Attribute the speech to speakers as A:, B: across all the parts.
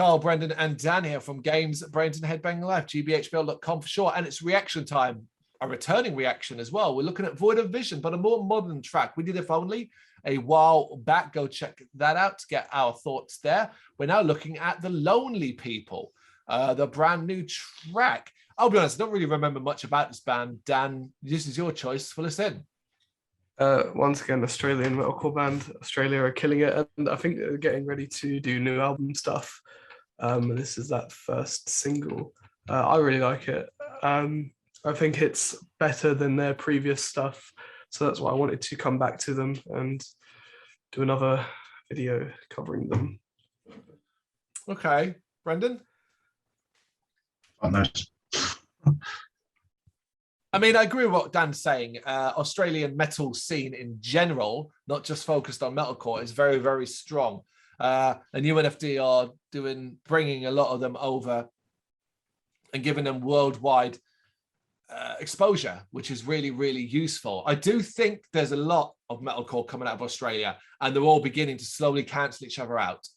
A: Carl, Brendan, and Dan here from Games, Brains, and Headbanging Life, gbhblofficial.com for sure. And it's reaction time, a returning reaction as well. We're looking at Void of Vision, but a more modern track. We did If Only a while back. Go check that out to get our thoughts there. We're now looking at The Lonely People, the brand new track. I'll be honest, I don't really remember much about this band. Dan, this is your choice. Fill us in.
B: Once again, Australian metalcore band. Australia are killing it, and I think they're getting ready to do new album stuff. This is that first single. I really like it. I think it's better than their previous stuff, so that's why I wanted to come back to them and do another video covering them.
A: Okay, Brendan?
C: Oh, nice.
A: I mean, I agree with what Dan's saying. Australian metal scene in general, not just focused on metalcore, is very, very strong. And UNFD are bringing a lot of them over and giving them worldwide exposure, which is really, really useful. I do think there's a lot of metalcore coming out of Australia, and they're all beginning to slowly cancel each other out.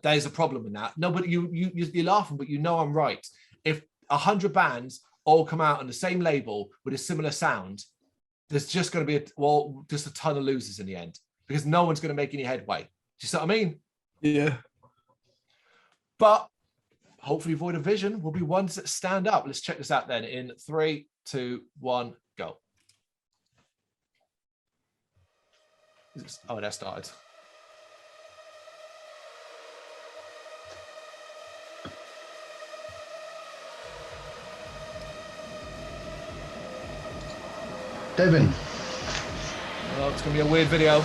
A: There's a problem in that. No, but you're laughing, but you know I'm right. If 100 bands all come out on the same label with a similar sound, there's just going to be just a ton of losers in the end, because no one's going to make any headway. Do you see what I mean?
B: Yeah.
A: But hopefully Void of Vision will be ones that stand up. Let's check this out then in 3, 2, 1, go. Oh, that started.
C: Devin.
A: Oh, it's going to be a weird video.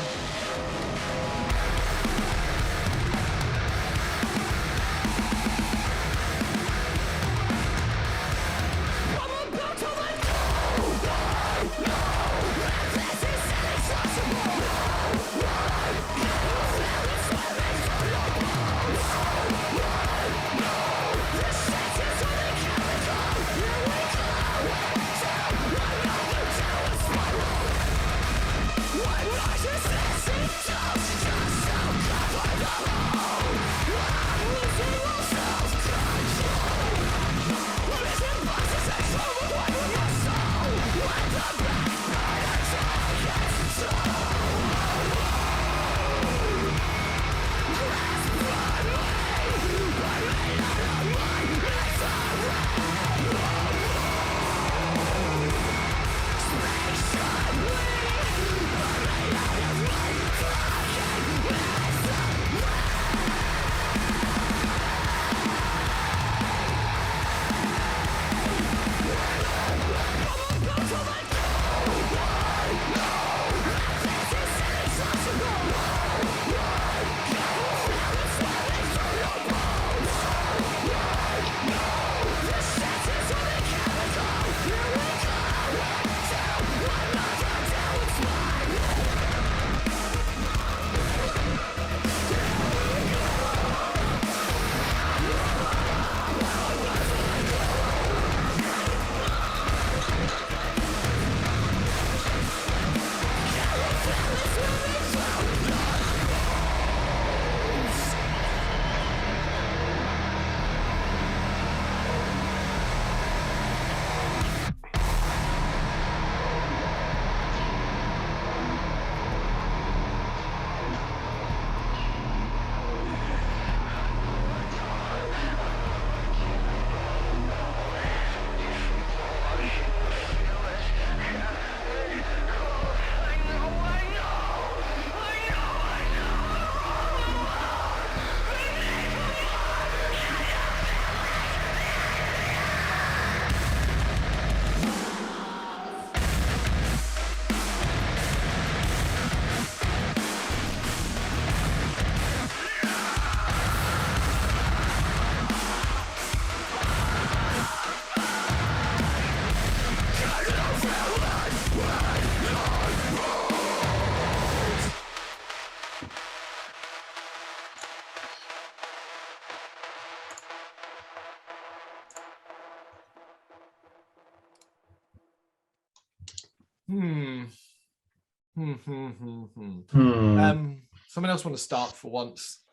A: Someone else want to start for once?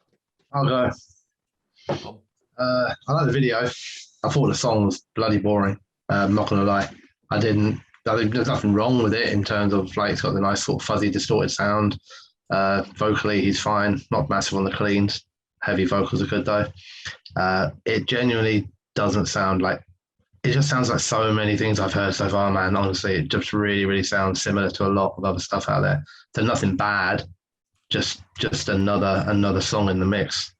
C: I'll go. I like the video. I thought the song was bloody boring. I'm not gonna lie. I think there's nothing wrong with it in terms of like it's got the nice sort of fuzzy, distorted sound. Vocally, he's fine. Not massive on the cleans. Heavy vocals are good though. It genuinely doesn't sound like. It just sounds like so many things I've heard so far, man. Honestly, it just really, really sounds similar to a lot of other stuff out there. So nothing bad, just another song in the mix.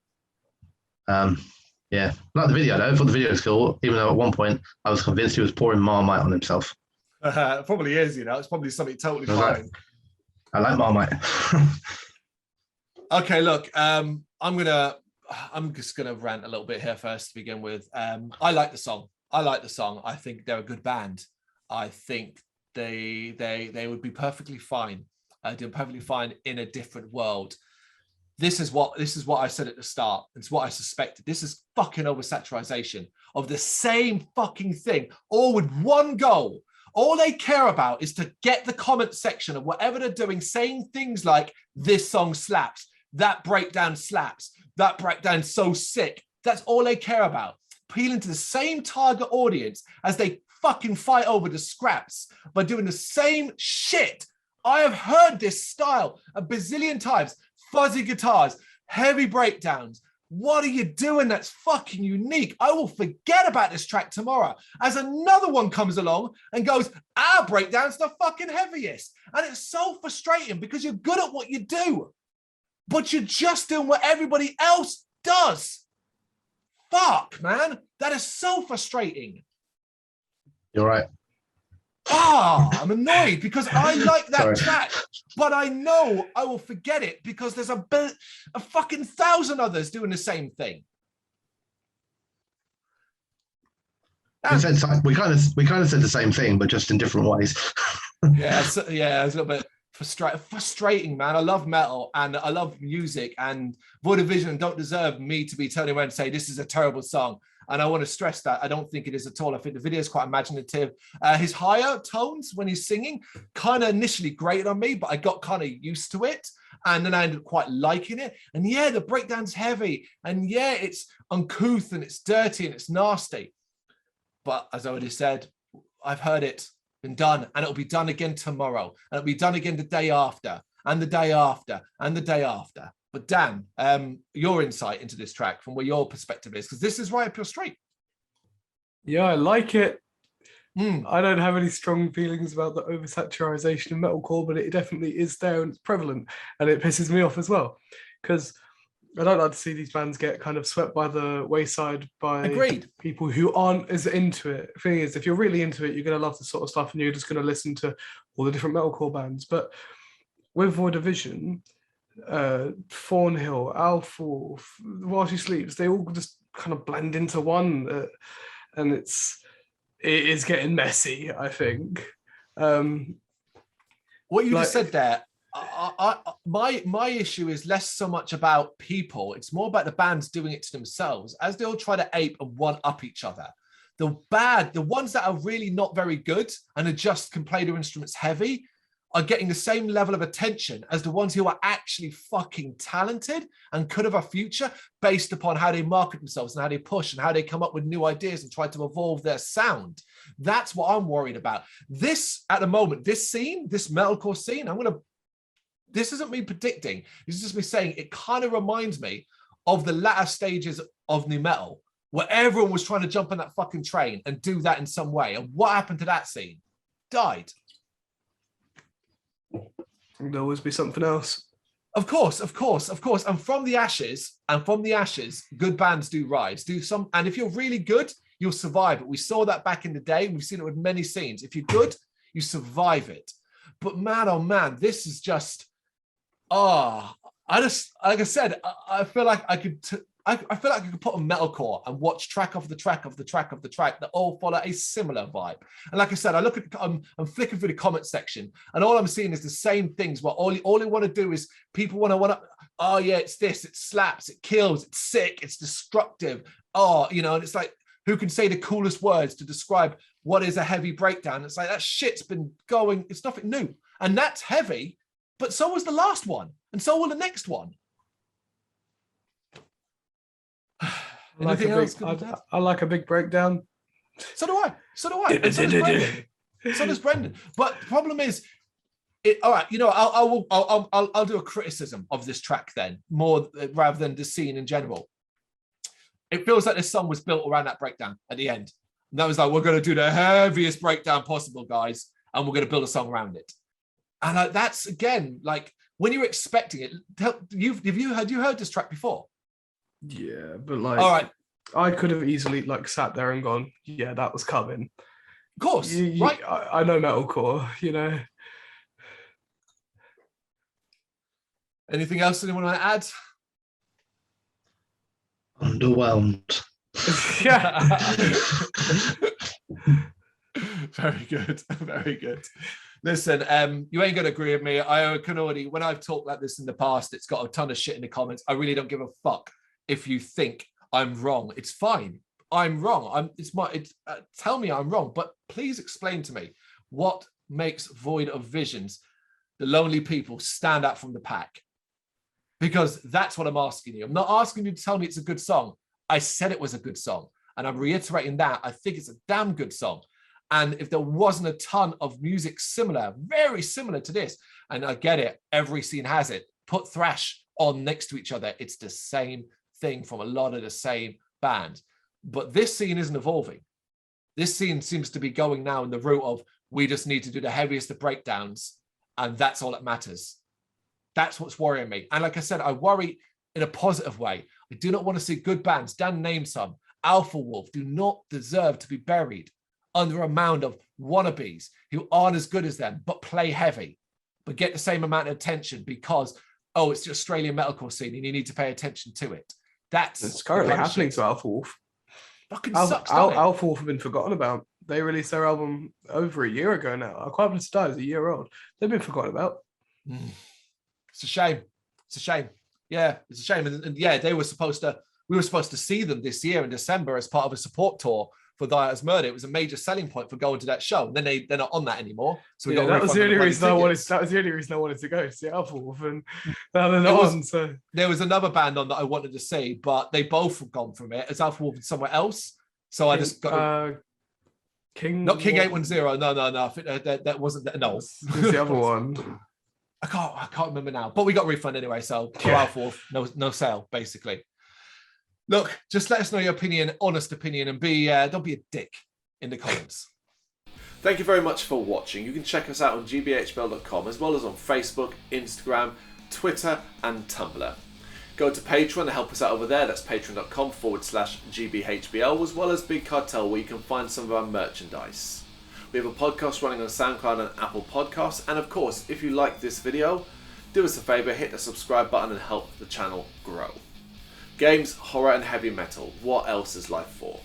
C: Yeah, like the video though. I thought the video was cool, even though at one point I was convinced he was pouring Marmite on himself.
A: It probably is, you know. It's probably something totally fine.
C: I like Marmite.
A: Okay, look, I'm just gonna rant a little bit here first to begin with. I like the song. I think they're a good band. I think they would be perfectly fine, doing perfectly fine in a different world. This is what I said at the start. It's what I suspected. This is fucking oversaturation of the same fucking thing, all with one goal. All they care about is to get the comment section of whatever they're doing saying things like, this song slaps, that breakdown slaps, that breakdown's so sick. That's all they care about. Appealing to the same target audience as they fucking fight over the scraps by doing the same shit. I have heard this style a bazillion times. Fuzzy guitars, heavy breakdowns. What are you doing that's fucking unique? I will forget about this track tomorrow as another one comes along and goes, our breakdown's the fucking heaviest. And it's so frustrating because you're good at what you do, but you're just doing what everybody else does. Fuck, man. That is so frustrating.
C: You're right.
A: I'm annoyed because I like that track, but I know I will forget it because there's a fucking 1,000 others doing the same thing.
C: We kind of said the same thing, but just in different ways.
A: Yeah, it's a little bit frustrating, man. I love metal and I love music, and Void of Vision don't deserve me to be turning around and say this is a terrible song. And I want to stress that I don't think it is at all. I think the video is quite imaginative. His higher tones when he's singing kind of initially grated on me, but I got kind of used to it. And then I ended up quite liking it. And yeah, the breakdown's heavy. And yeah, it's uncouth and it's dirty and it's nasty. But as I already said, I've heard it, been done, and it'll be done again tomorrow. And it'll be done again the day after, and the day after, and the day after. But Dan, your insight into this track from where your perspective is, because this is right up your street.
B: Yeah, I like it. I don't have any strong feelings about the oversaturation of metalcore, but it definitely is there and it's prevalent, and it pisses me off as well, because I don't like to see these bands get kind of swept by the wayside by people who aren't as into it. The thing is, if you're really into it, you're going to love this sort of stuff and you're just going to listen to all the different metalcore bands. But with Void of Vision, Thornhill, Alpha, While She Sleeps, they all just kind of blend into one, and it is getting messy, I think.
A: What you just said there, my issue is less so much about people, it's more about the bands doing it to themselves as they all try to ape and one up each other. The ones that are really not very good and can play their instruments heavy are getting the same level of attention as the ones who are actually fucking talented and could have a future based upon how they market themselves and how they push and how they come up with new ideas and try to evolve their sound. That's what I'm worried about. This, at the moment, this scene, this metalcore scene, this isn't me predicting. This is just me saying it kind of reminds me of the latter stages of nu metal, where everyone was trying to jump on that fucking train and do that in some way. And what happened to that scene? Died.
B: There'll always be something else.
A: Of course. And from the ashes, good bands do rise. And if you're really good, you'll survive it. We saw that back in the day. We've seen it with many scenes. If you're good, you survive it. But man, oh man, this is just, like I said, I feel like I could put on metalcore and watch track of the track that all follow a similar vibe. And like I said, I'm flicking through the comment section, and all I'm seeing is the same things. Where all they want to do is people want to, oh yeah, it's this, it slaps, it kills, it's sick, it's destructive. And it's like, who can say the coolest words to describe what is a heavy breakdown? It's like, that shit's been going, it's nothing new. And that's heavy, but so was the last one, and so will the next one. Anything else?
B: I like a big breakdown.
A: So do I. So do I. And so does Brendan. So does Brendan. But the problem is, all right. You know, I'll do a criticism of this track then, more rather than the scene in general. It feels like this song was built around that breakdown at the end. And that was like, we're going to do the heaviest breakdown possible, guys, and we're going to build a song around it. And that's again, like when you're expecting it. Had you heard this track before?
B: Yeah, but like,
A: all right,
B: I could have easily like sat there and gone, yeah, that was coming.
A: Of course, right?
B: I know metalcore, you know.
A: Anything else anyone want to add?
C: Underwhelmed.
B: Yeah.
A: Very good. Very good. Listen, you ain't going to agree with me. I can already, when I've talked like this in the past, it's got a ton of shit in the comments. I really don't give a fuck if you think I'm wrong. It's fine. I'm wrong. Tell me I'm wrong, but please explain to me what makes Void of Visions, the Lonely People, stand out from the pack. Because that's what I'm asking you. I'm not asking you to tell me it's a good song. I said it was a good song. And I'm reiterating that. I think it's a damn good song. And if there wasn't a ton of music similar, very similar to this, and I get it, every scene has it. Put thrash on next to each other. It's the same thing from a lot of the same bands. But this scene isn't evolving. This scene seems to be going now in the route of, we just need to do the heaviest of breakdowns, and that's all that matters. That's what's worrying me. And like I said, I worry in a positive way. I do not want to see good bands. Dan named some. Alpha Wolf do not deserve to be buried under a mound of wannabes who aren't as good as them, but play heavy, but get the same amount of attention because, oh, it's the Australian metalcore scene and you need to pay attention to it. It's
B: currently happening to Alpha Wolf.
A: Fucking sucks, doesn't it?
B: Alpha Wolf have been forgotten about. They released their album over a year ago now. Aquablus Die is a year old. They've been forgotten about.
A: It's a shame. It's a shame. Yeah, it's a shame. And yeah, we were supposed to see them this year in December as part of a support tour for Dia's Murder. It was a major selling point for going to that show. And then they're not on that anymore. So we got
B: that was the only reason I wanted to go see Alpha Wolf, and now they're not on. So
A: there was another band on that I wanted to see, but they both have gone from it. It's Alpha Wolf and somewhere else. So I just got
B: King.
A: Not King 810. No. I think that wasn't that. No,
B: it's the other one.
A: I can't remember now, but we got a refund anyway. So Alpha Wolf, no sale, basically. Look, just let us know your opinion, honest opinion, and don't be a dick in the comments. Thank you very much for watching. You can check us out on gbhbl.com as well as on Facebook, Instagram, Twitter, and Tumblr. Go to Patreon to help us out over there. That's patreon.com/gbhbl, as well as Big Cartel, where you can find some of our merchandise. We have a podcast running on SoundCloud and Apple Podcasts. And of course, if you like this video, do us a favor, hit the subscribe button and help the channel grow. Games, horror, and heavy metal. What else is life for?